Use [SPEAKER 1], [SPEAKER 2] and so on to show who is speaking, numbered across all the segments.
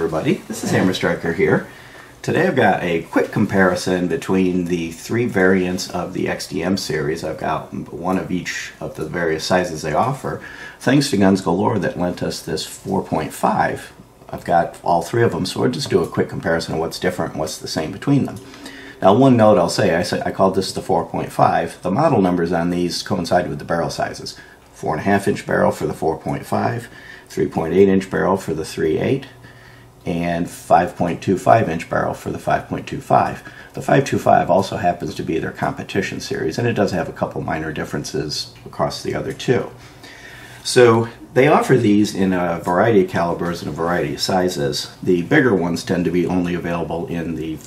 [SPEAKER 1] everybody, this is Hammer Striker here. Today I've got a quick comparison between the three variants of the XDM series. I've got one of each of the various sizes they offer. Thanks to Guns Galore that lent us this 4.5. I've got all three of them, so we'll just do a quick comparison of what's different and what's the same between them. Now, one note I'll say, I called this the 4.5. The model numbers on these coincide with the barrel sizes. 4.5-inch barrel for the 4.5, 3.8-inch barrel for the 3.8, and 5.25-inch barrel for the 5.25. The 5.25 also happens to be their competition series, and it does have a couple minor differences across the other two. So they offer these in a variety of calibers and a variety of sizes. The bigger ones tend to be only available in the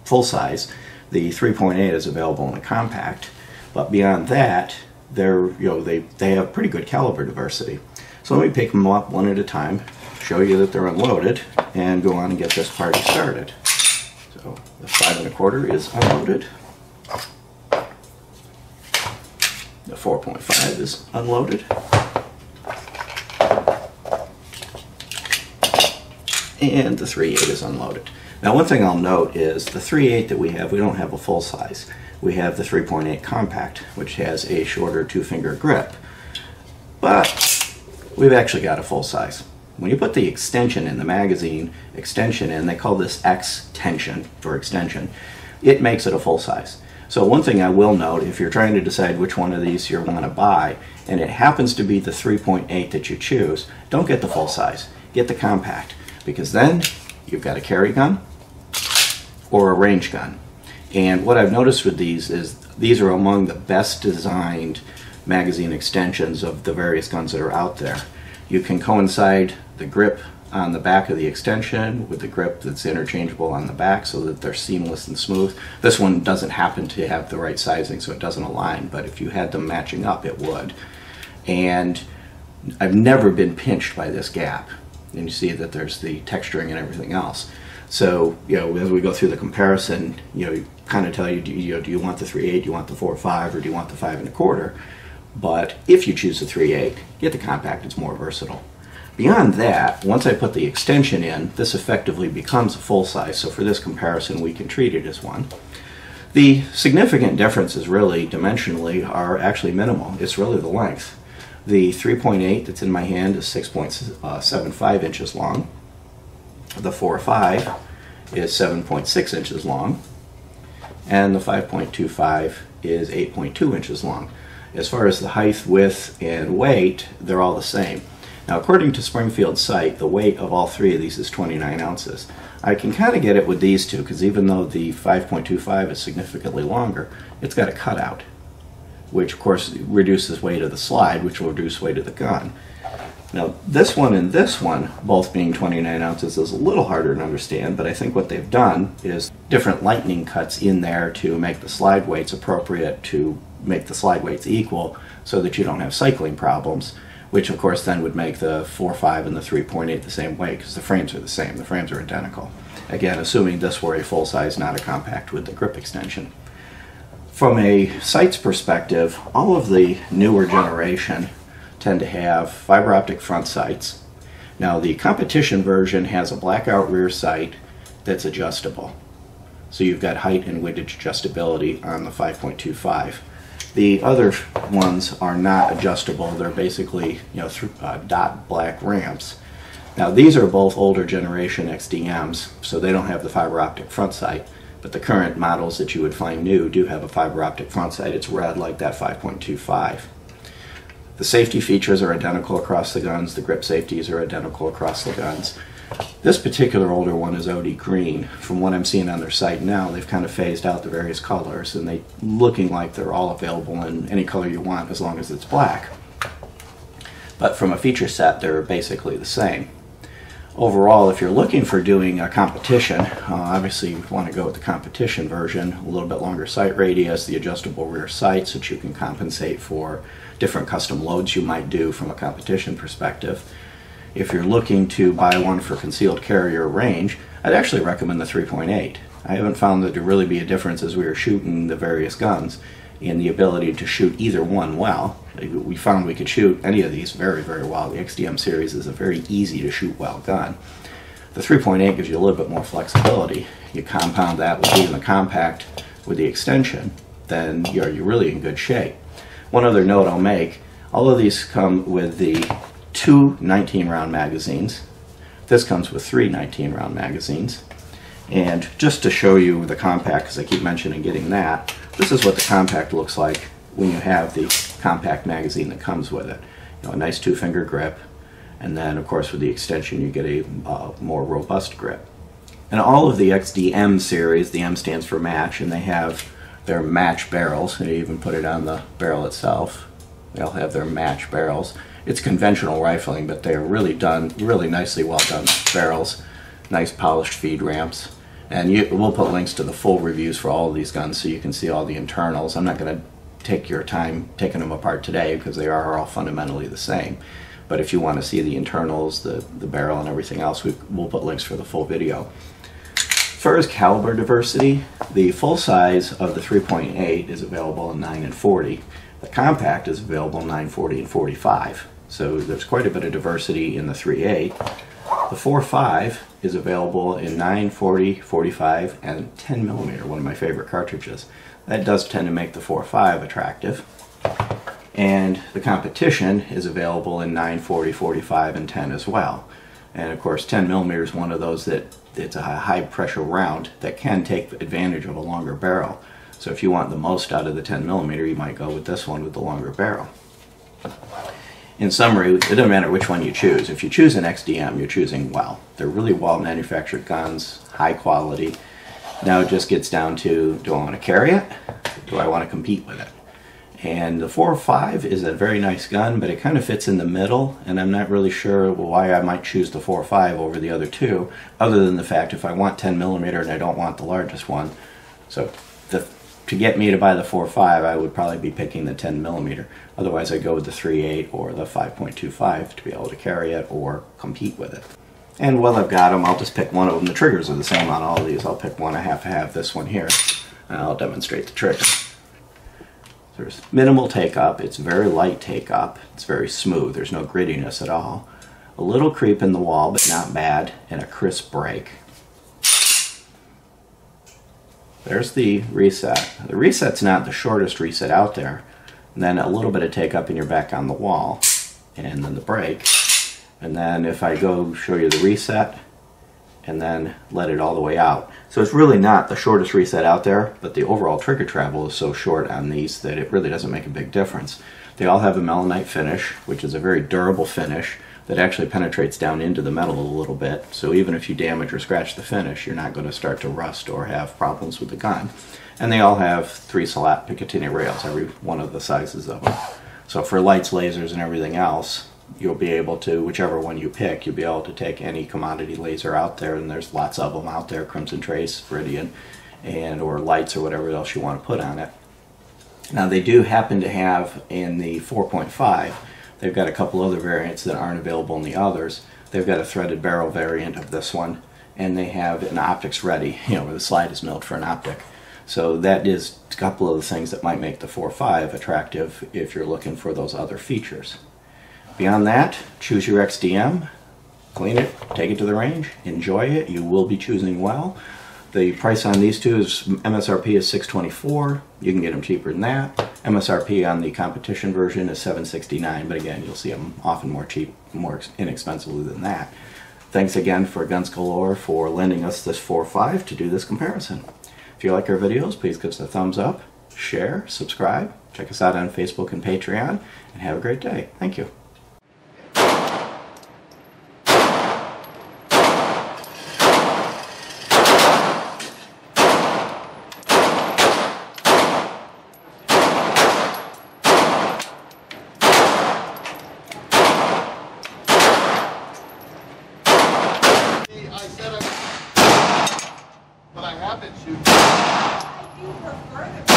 [SPEAKER 1] full size. The 3.8 is available in a compact, but beyond that, they have pretty good caliber diversity. So let me pick them up one at a time, show you that they're unloaded, and go on and get this party started. So the 5.25 is unloaded. The 4.5 is unloaded. And the 3.8 is unloaded. Now, one thing I'll note is the 3.8 that we don't have a full size. We have the 3.8 compact, which has a shorter two-finger grip. But we've actually got a full size. When you put the extension in, the magazine extension in, they call this X-tension for extension, it makes it a full size. So one thing I will note, if you're trying to decide which one of these you want to buy, and it happens to be the 3.8 that you choose, don't get the full size. Get the compact, because then you've got a carry gun or a range gun. And what I've noticed with these is these are among the best designed magazine extensions of the various guns that are out there. You can coincide the grip on the back of the extension with the grip that's interchangeable on the back so that they're seamless and smooth. This one doesn't happen to have the right sizing, so it doesn't align, but if you had them matching up, it would. And I've never been pinched by this gap. And you see that there's the texturing and everything else. So, as we go through the comparison, kind of tell you, do you want the 3.8, do you want the 4.5, or do you want the 5.25? But if you choose the 3.8, get the compact, it's more versatile. Beyond that, once I put the extension in, this effectively becomes a full size, so for this comparison we can treat it as one. The significant differences really, dimensionally, are actually minimal. It's really the length. The 3.8 that's in my hand is 6.75 inches long. The 4.5 is 7.6 inches long. And the 5.25 is 8.2 inches long. As far as the height, width, and weight, they're all the same. Now, according to Springfield's site, the weight of all three of these is 29 ounces. I can kind of get it with these two, because even though the 5.25 is significantly longer, it's got a cutout, which of course reduces weight of the slide, which will reduce weight of the gun. Now, this one and this one, both being 29 ounces, is a little harder to understand, but I think what they've done is different lightning cuts in there to make the slide weights appropriate, to make the slide weights equal, so that you don't have cycling problems, which of course then would make the 4.5 and the 3.8 the same weight, because the frames are the same, the frames are identical. Again, assuming this were a full size, not a compact with the grip extension. From a sights perspective, all of the newer generation tend to have fiber optic front sights. Now, the competition version has a blackout rear sight that's adjustable. So you've got height and width adjustability on the 5.25. The other ones are not adjustable. They're basically dot black ramps. Now, these are both older generation XDMs, so they don't have the fiber optic front sight. But the current models that you would find new do have a fiber optic front sight. It's red like that 5.25. The safety features are identical across the guns. The grip safeties are identical across the guns. This particular older one is OD green. From what I'm seeing on their site now, they've kind of phased out the various colors, and they looking like they're all available in any color you want as long as it's black. But from a feature set, they're basically the same. Overall, if you're looking for doing a competition, obviously you want to go with the competition version, a little bit longer sight radius, the adjustable rear sights, so that you can compensate for different custom loads you might do from a competition perspective. If you're looking to buy one for concealed carry or range, I'd actually recommend the 3.8. I haven't found that there really be a difference as we were shooting the various guns in the ability to shoot either one well. We found we could shoot any of these very, very well. The XDM series is a very easy to shoot well gun. The 3.8 gives you a little bit more flexibility. You compound that with even the compact with the extension, then you're really in good shape. One other note I'll make, all of these come with the two 19-round magazines. This comes with three 19-round magazines. And just to show you the compact, because I keep mentioning getting that, this is what the compact looks like when you have the compact magazine that comes with it. You know, a nice two-finger grip, and then of course with the extension you get a more robust grip. And all of the XDm series, the M stands for match, and they have their match barrels. They even put it on the barrel itself. They'll have their match barrels. It's conventional rifling, but they're really done, really nicely well done barrels. Nice polished feed ramps. And we'll put links to the full reviews for all of these guns so you can see all the internals. I'm not going to take your time taking them apart today because they are all fundamentally the same. But if you want to see the internals, the barrel and everything else, we'll put links for the full video. As far as caliber diversity, the full size of the 3.8 is available in 9 and 40. The compact is available in 940 and 45. So there's quite a bit of diversity in the 3.8. The 4.5 is available in 9, 40, 45, and 10 millimeter, one of my favorite cartridges. That does tend to make the 4.5 attractive. And the competition is available in 9, 40, 45, and 10 as well. And of course 10 millimeter is one of those that it's a high pressure round that can take advantage of a longer barrel. So if you want the most out of the 10 millimeter, you might go with this one with the longer barrel. In summary, it doesn't matter which one you choose. If you choose an XDm, you're choosing well. They're really well manufactured guns, high quality. Now it just gets down to, do I want to carry it? Do I want to compete with it? And the 4.5 is a very nice gun, but it kind of fits in the middle, and I'm not really sure why I might choose the 4.5 over the other two, other than the fact if I want 10 millimeter and I don't want the largest one. So to get me to buy the 4.5, I would probably be picking the 10 millimeter. Otherwise, I'd go with the 3.8 or the 5.25 to be able to carry it or compete with it. And while I've got them, I'll just pick one of them. The triggers are the same on all of these. I'll pick one. I have this one here, and I'll demonstrate the trigger. There's minimal take-up. It's very light take-up. It's very smooth. There's no grittiness at all. A little creep in the wall, but not bad, and a crisp break. There's the reset. The reset's not the shortest reset out there. And then a little bit of take-up and you're back on the wall. And then the break. And then if I go show you the reset, and then let it all the way out. So it's really not the shortest reset out there, but the overall trigger travel is so short on these that it really doesn't make a big difference. They all have a melanite finish, which is a very durable finish that actually penetrates down into the metal a little bit. So even if you damage or scratch the finish, you're not going to start to rust or have problems with the gun. And they all have 3 Salat Picatinny rails, every one of the sizes of them. So for lights, lasers, and everything else, you'll be able to, whichever one you pick, you'll be able to take any commodity laser out there, and there's lots of them out there, Crimson Trace, Viridian, and or lights or whatever else you want to put on it. Now they do happen to have in the 4.5, they've got a couple other variants that aren't available in the others. They've got a threaded barrel variant of this one, and they have an optics ready, you know, where the slide is milled for an optic. So that is a couple of the things that might make the 4.5 attractive if you're looking for those other features. Beyond that, choose your XDm, clean it, take it to the range, enjoy it. You will be choosing well. The price on these two is MSRP is $624. You can get them cheaper than that. MSRP on the competition version is $769, but again, you'll see them often more inexpensively than that. Thanks again for Guns Galore for lending us this 4.5 to do this comparison. If you like our videos, please give us a thumbs up, share, subscribe, check us out on Facebook and Patreon, and have a great day. Thank you.
[SPEAKER 2] But I have been shooting. I do prefer the